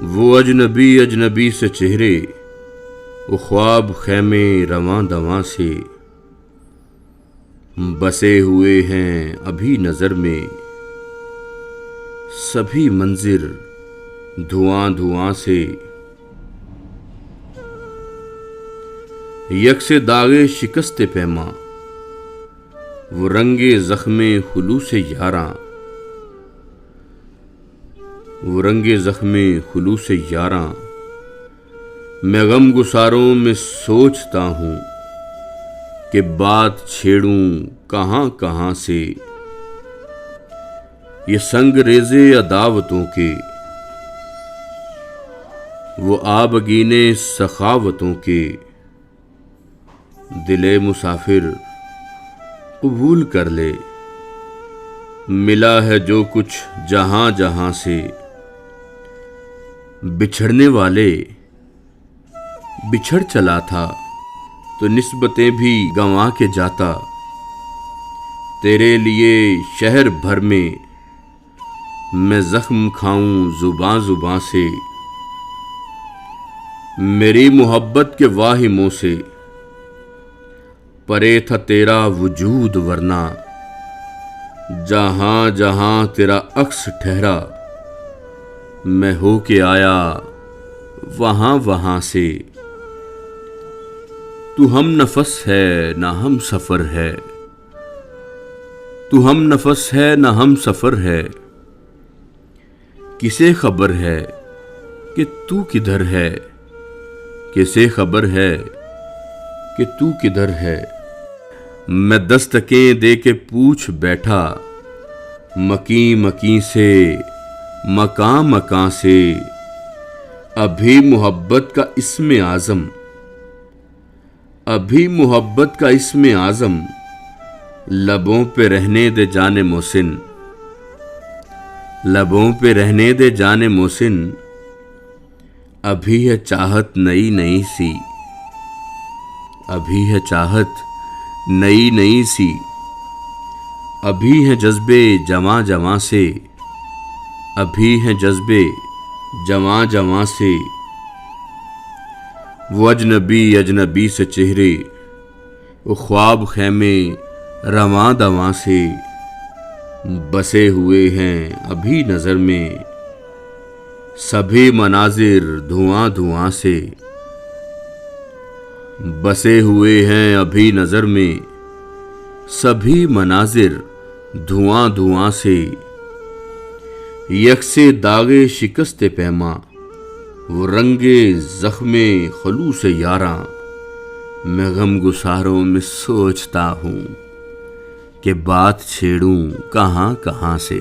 وہ اجنبی اجنبی سے چہرے، وہ خواب خیمے رواں دواں سے بسے ہوئے ہیں ابھی نظر میں، سبھی منظر دھواں دھواں سے۔ یکسے داغے شکست پیماں، وہ رنگے زخم خلوص یاراں، وہ رنگے زخم خلوص یاراں۔ میں غم گساروں میں سوچتا ہوں کہ بات چھیڑوں کہاں کہاں سے۔ یہ سنگ ریزے عداوتوں کے، وہ آبگینے سخاوتوں کے، دل مسافر قبول کر لے۔ ملا ہے جو کچھ جہاں جہاں سے، بچھڑنے والے بچھڑ چلا تھا تو نسبتیں بھی گنوا کے جاتا۔ تیرے لیے شہر بھر میں زخم کھاؤں زباں زباں سے۔ میری محبت کے واہموں سے پرے تھا تیرا وجود، ورنہ جہاں جہاں تیرا عکس ٹھہرا میں ہو کے آیا وہاں وہاں سے۔ تو ہم نفس ہے نہ ہم سفر ہے، تو ہم نفس ہے نہ ہم سفر ہے۔ کسے خبر ہے کہ تو کدھر ہے، کسے خبر ہے کہ تو کدھر ہے۔ میں دستکیں دے کے پوچھ بیٹھا، مکیں مکیں سے مکاں مکاں سے۔ ابھی محبت کا اسم اعظم، ابھی محبت کا اسم اعظم لبوں پہ رہنے دے جانے محسن، لبوں پہ رہنے دے جانے محسن۔ ابھی ہے چاہت نئی نئی سی، ابھی ہے چاہت نئی نئی سی۔ ابھی ہیں جذبے جواں جواں سے، ابھی ہیں جذبے جواں جواں سے۔ وہ اجنبی اجنبی سے چہرے، وہ خواب خیمے رواں دواں سے بسے ہوئے ہیں ابھی نظر میں، سبھی مناظر دھواں دھواں سے۔ بسے ہوئے ہیں ابھی نظر میں، سبھی مناظر دھواں دھواں سے۔ یکسے داغے شکست پیماں، وہ رنگے زخم خلوص یاراں۔ میں غم گساروں میں سوچتا ہوں کہ بات چھیڑوں کہاں کہاں سے۔